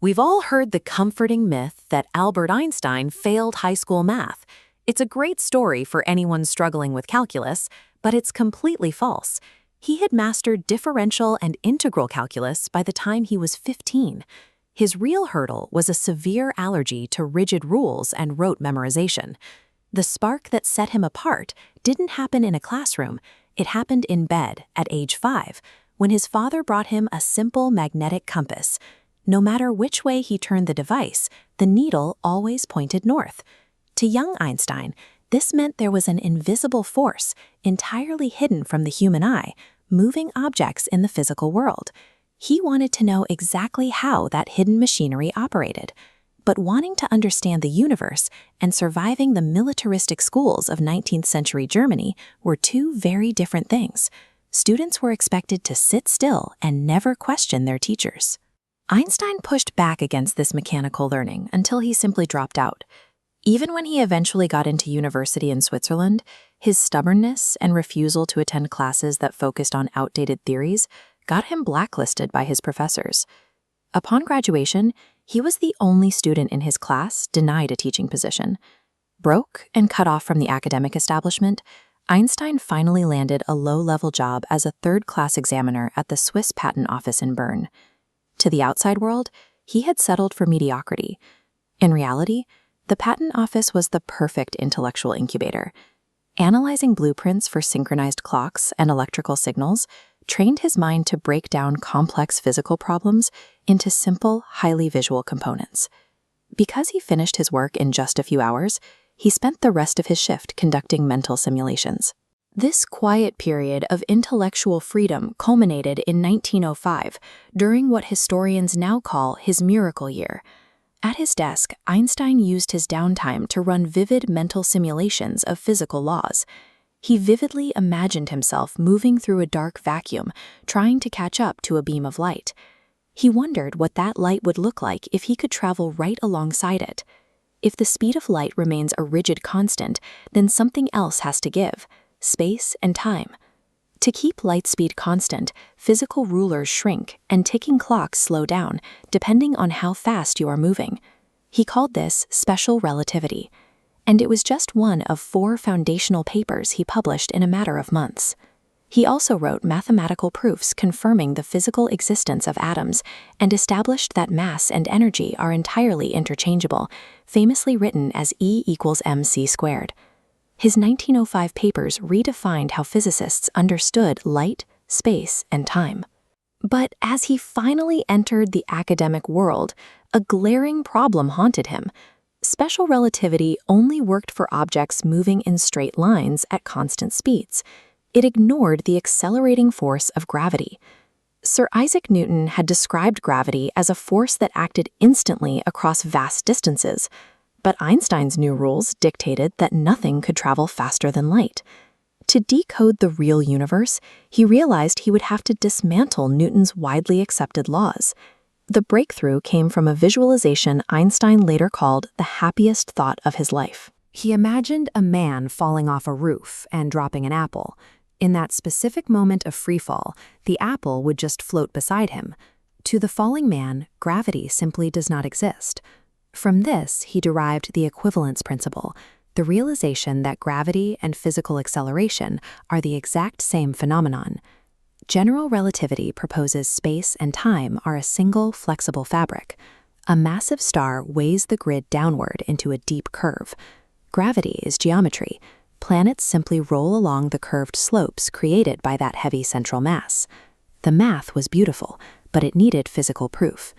We've all heard the comforting myth that Albert Einstein failed high school math. It's a great story for anyone struggling with calculus, but it's completely false. He had mastered differential and integral calculus by the time he was 15. His real hurdle was a severe allergy to rigid rules and rote memorization. The spark that set him apart didn't happen in a classroom. It happened in bed at age 5, when his father brought him a simple magnetic compass. No matter which way he turned the device, the needle always pointed north. To young Einstein, this meant there was an invisible force, entirely hidden from the human eye, moving objects in the physical world. He wanted to know exactly how that hidden machinery operated. But wanting to understand the universe and surviving the militaristic schools of 19th century Germany were two very different things. Students were expected to sit still and never question their teachers. Einstein pushed back against this mechanical learning until he simply dropped out. Even when he eventually got into university in Switzerland, his stubbornness and refusal to attend classes that focused on outdated theories got him blacklisted by his professors. Upon graduation, he was the only student in his class denied a teaching position. Broke and cut off from the academic establishment, Einstein finally landed a low-level job as a third-class examiner at the Swiss Patent Office in Bern. To the outside world, he had settled for mediocrity. In reality, the patent office was the perfect intellectual incubator. Analyzing blueprints for synchronized clocks and electrical signals trained his mind to break down complex physical problems into simple, highly visual components. Because he finished his work in just a few hours, he spent the rest of his shift conducting mental simulations. This quiet period of intellectual freedom culminated in 1905, during what historians now call his miracle year. At his desk, Einstein used his downtime to run vivid mental simulations of physical laws. He vividly imagined himself moving through a dark vacuum, trying to catch up to a beam of light. He wondered what that light would look like if he could travel right alongside it. If the speed of light remains a rigid constant, then something else has to give: space and time. To keep light speed constant, physical rulers shrink and ticking clocks slow down, depending on how fast you are moving. He called this special relativity, and it was just one of 4 foundational papers he published in a matter of months. He also wrote mathematical proofs confirming the physical existence of atoms and established that mass and energy are entirely interchangeable, famously written as E equals mc squared. His 1905 papers redefined how physicists understood light, space, and time. But as he finally entered the academic world, a glaring problem haunted him. Special relativity only worked for objects moving in straight lines at constant speeds. It ignored the accelerating force of gravity. Sir Isaac Newton had described gravity as a force that acted instantly across vast distances. But Einstein's new rules dictated that nothing could travel faster than light. To decode the real universe, he realized he would have to dismantle Newton's widely accepted laws. The breakthrough came from a visualization Einstein later called the happiest thought of his life. He imagined a man falling off a roof and dropping an apple. In that specific moment of freefall, the apple would just float beside him. To the falling man, gravity simply does not exist. From this, he derived the equivalence principle, the realization that gravity and physical acceleration are the exact same phenomenon. General relativity proposes space and time are a single, flexible fabric. A massive star weighs the grid downward into a deep curve. Gravity is geometry. Planets simply roll along the curved slopes created by that heavy central mass. The math was beautiful, but it needed physical proof.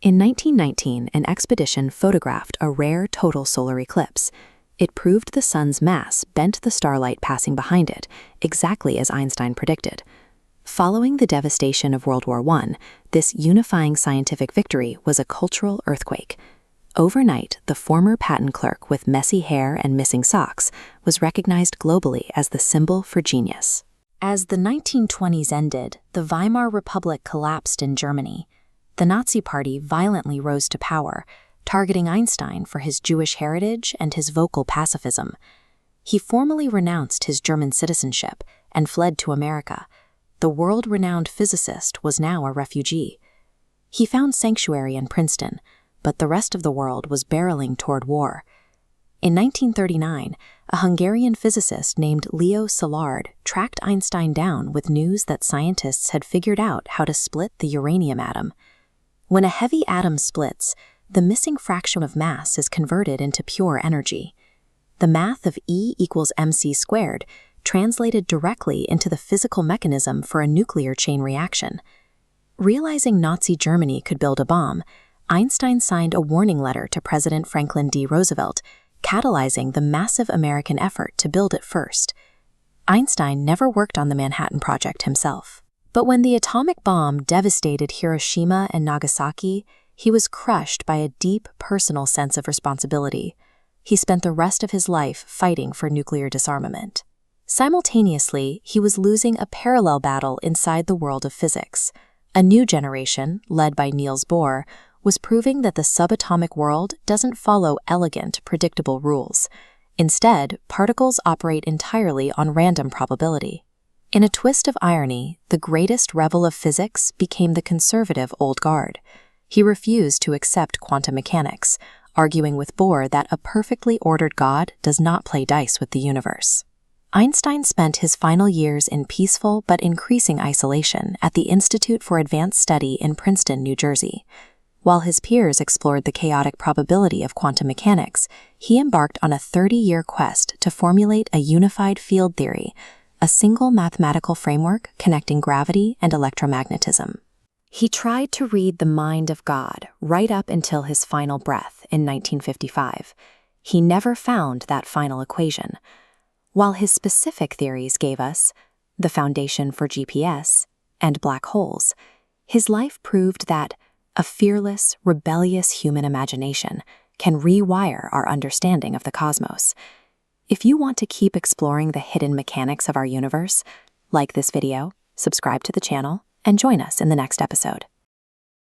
In 1919, an expedition photographed a rare total solar eclipse. It proved the sun's mass bent the starlight passing behind it, exactly as Einstein predicted. Following the devastation of World War I, this unifying scientific victory was a cultural earthquake. Overnight, the former patent clerk with messy hair and missing socks was recognized globally as the symbol for genius. As the 1920s ended, the Weimar Republic collapsed in Germany. The Nazi Party violently rose to power, targeting Einstein for his Jewish heritage and his vocal pacifism. He formally renounced his German citizenship and fled to America. The world-renowned physicist was now a refugee. He found sanctuary in Princeton, but the rest of the world was barreling toward war. In 1939, a Hungarian physicist named Leo Szilard tracked Einstein down with news that scientists had figured out how to split the uranium atom. When a heavy atom splits, the missing fraction of mass is converted into pure energy. The math of E equals mc squared translated directly into the physical mechanism for a nuclear chain reaction. Realizing Nazi Germany could build a bomb, Einstein signed a warning letter to President Franklin D. Roosevelt, catalyzing the massive American effort to build it first. Einstein never worked on the Manhattan Project himself. But when the atomic bomb devastated Hiroshima and Nagasaki, he was crushed by a deep personal sense of responsibility. He spent the rest of his life fighting for nuclear disarmament. Simultaneously, he was losing a parallel battle inside the world of physics. A new generation, led by Niels Bohr, was proving that the subatomic world doesn't follow elegant, predictable rules. Instead, particles operate entirely on random probability. In a twist of irony, the greatest rebel of physics became the conservative old guard. He refused to accept quantum mechanics, arguing with Bohr that a perfectly ordered God does not play dice with the universe. Einstein spent his final years in peaceful but increasing isolation at the Institute for Advanced Study in Princeton, New Jersey. While his peers explored the chaotic probability of quantum mechanics, he embarked on a 30-year quest to formulate a unified field theory, a single mathematical framework connecting gravity and electromagnetism. He tried to read the mind of God right up until his final breath in 1955. He never found that final equation. While his specific theories gave us the foundation for GPS and black holes, his life proved that a fearless, rebellious human imagination can rewire our understanding of the cosmos. If you want to keep exploring the hidden mechanics of our universe, like this video, subscribe to the channel, and join us in the next episode.